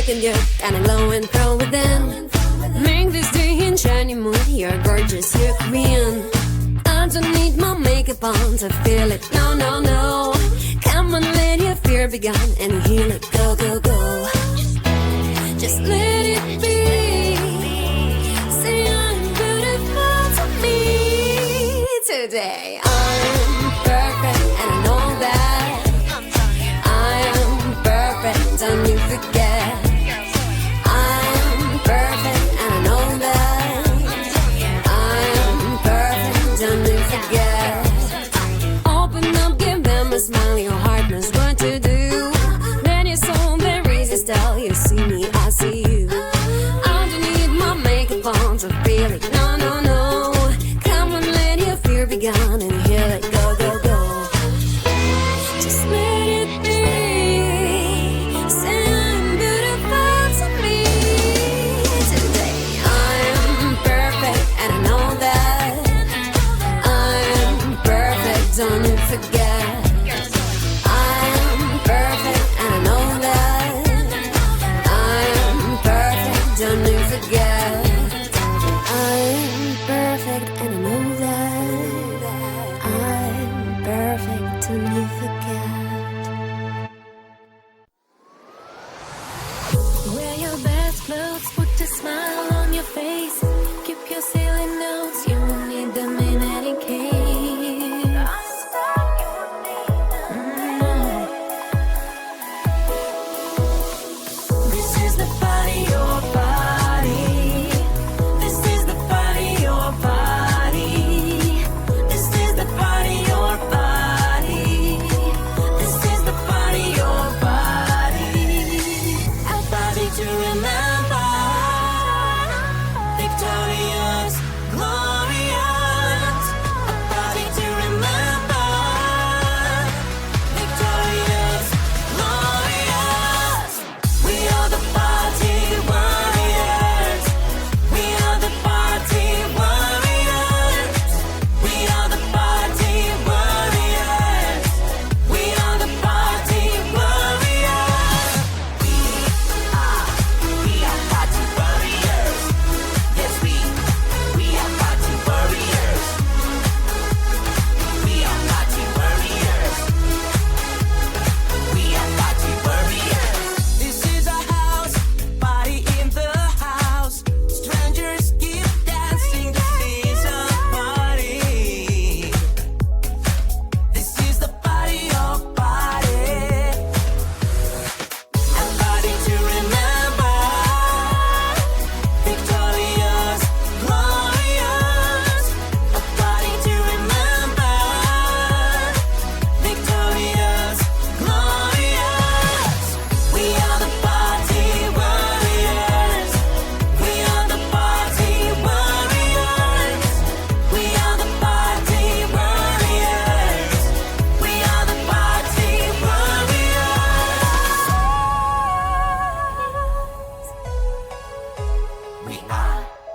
looking good, kinda glow and pro within. Make this day in shiny mood, you're gorgeous, you're queen. I don't need my makeup on to feel it, no, no, no. Come on, let your fear be gone and heal it, go, go, go. Just let it be. Say I'm beautiful to me today. I'm perfect and I know that. I'm perfect, don't you forget. I'm perfect and I know that. I'm perfect, don't you forget. Open up, give them a smile, your heart knows what to do. Then your soul, there is a style, you see me, I see you. I don't need my makeup on to feel it, no, no, no. Come on, let your fear be gone and heal it, go, go, go. Just let it be. Say I'm beautiful to me today. I'm perfect and I know that. I'm perfect, don't you forget. I'm perfect and I know that. I'm perfect, don't you forget. I'm perfect and I know that. I'm perfect, don't you forget. Wear your best clothes, put a smile on your face. Keep your silly notes, you won't need them in any case. This is the party, your party. This is the party, your party. This is the party, your party. This is the party, your party. A party to remember. Victorious, glorious. A party to remember. Victorious, glorious. We are the party warriors. We are the party warriors. We are the party warriors. We are the party warriors. We are party warriors. Yes, we are party warriors. We are party warriors. We are party warriors. This is a house party in the house. Strangers keep dancing. This is a party. This is the party of party. A party to remember. Victorious, glorious. A party to remember. Victorious, glorious. We are the party warriors. We are the party warriors. We are the party warriors. We are the party warriors.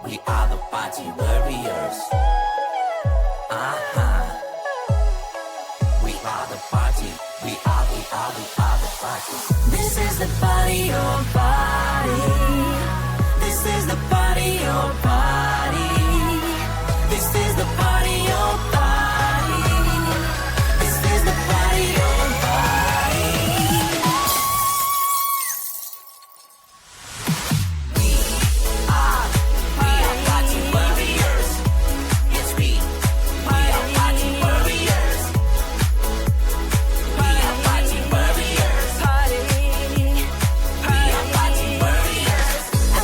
We are the party warriors. We are the party. We are the party. This is the party, your party. This is the party, your party. This is the party, your party. This is the party, your party. We are party warriors. Yes, we are party warriors. We are party warriors. We are party warriors. A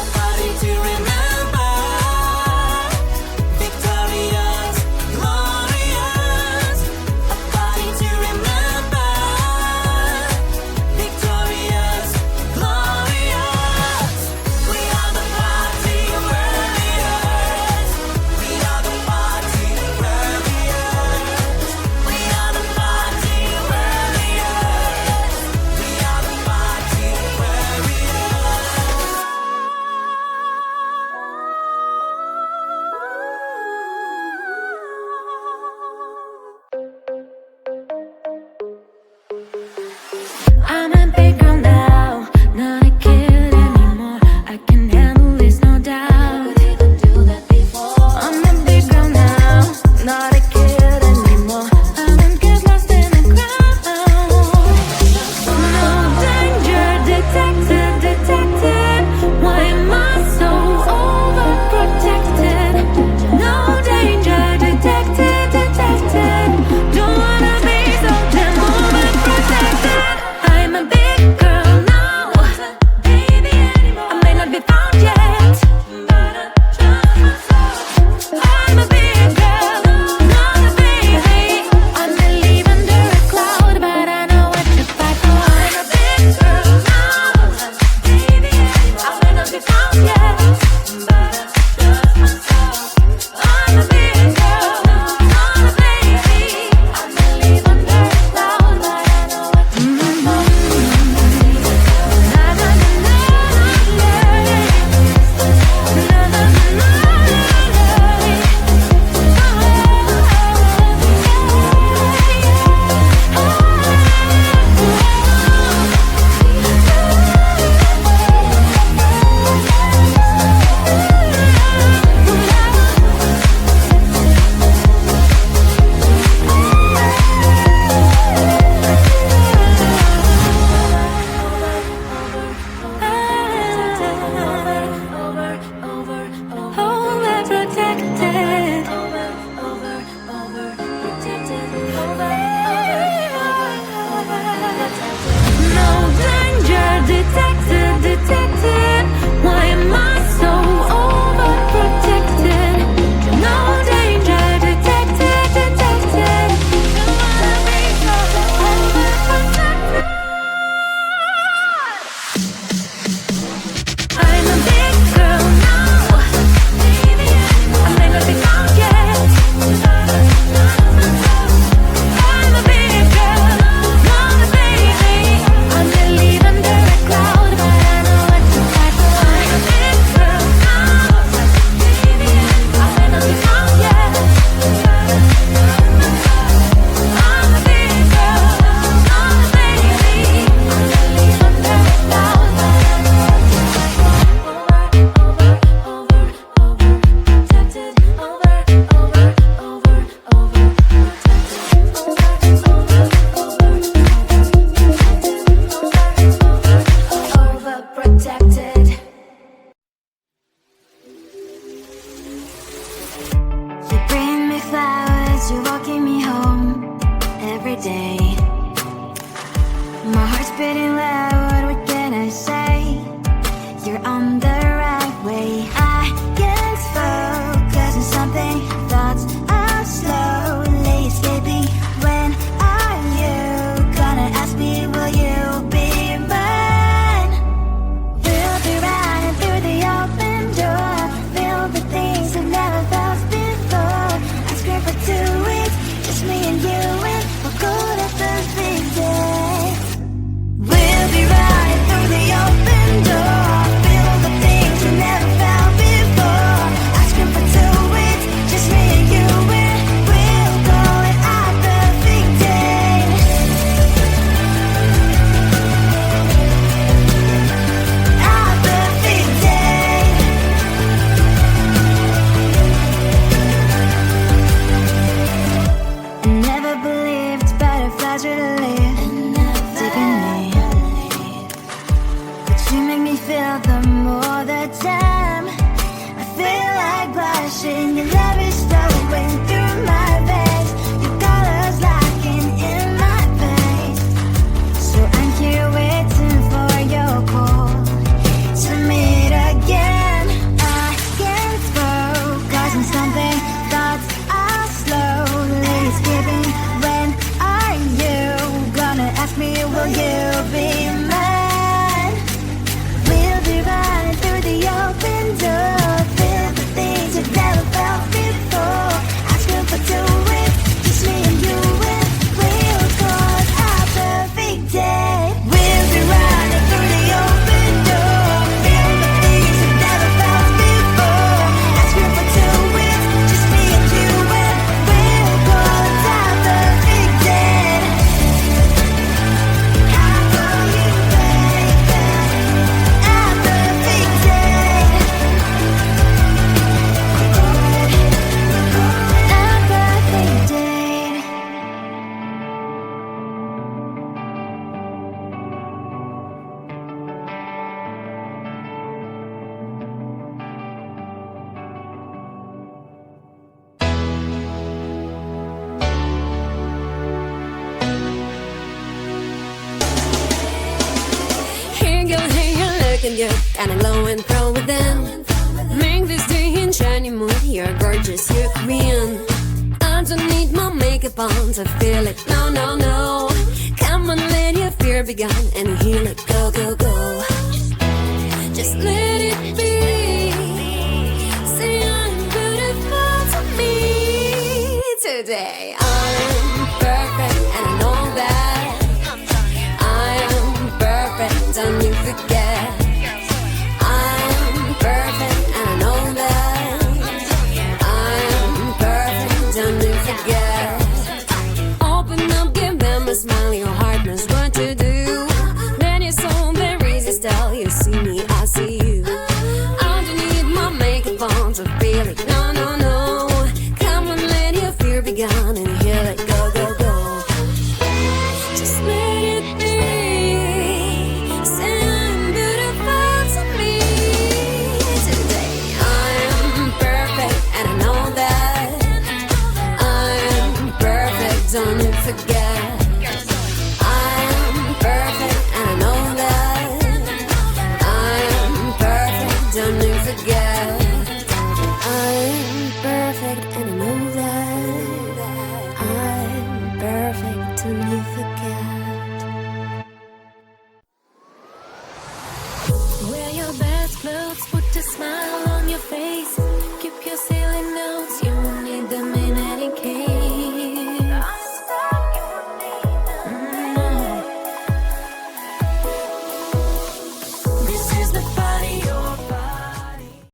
passion, your love is flowing through my veins. Your colors locking in my face. So I'm here waiting for your call to meet again. I can't focus on something, thoughts are slowly skipping. When are you gonna ask me, will you be mine? We'll be running through the open door, feel the things you've never felt before. Ask you for 2 weeks, just me and you, and we'll call it our perfect day. We'll be running through the open door, feel the things you've never felt before. Ask you for 2 weeks, just me and you, and we'll call it our perfect day. How will you, baby? Our perfect day. Our perfect day. Here you looking good, kinda glow and pro within. Make this day in shiny mood, you're gorgeous, you're queen. I don't need my makeup on to feel it, no, no, no. Come on, let your fear be gone and heal it, go, go, go. Just let it be. Say I'm beautiful to me today. I'm perfect and I know that. I am perfect, don't you forget. I'm perfect and I know that. I'm perfect, don't you forget. Open up, give them a smile, your heart knows what to do. Then your soul, there is a style, you see me, I see you. I don't need my makeup on to feel it, no, no, no. Come on, let your fear be gone and heal it, go, go, go. Just let it be. Say I'm beautiful to me today. I'm perfect and I know that. I'm perfect, don't you forget.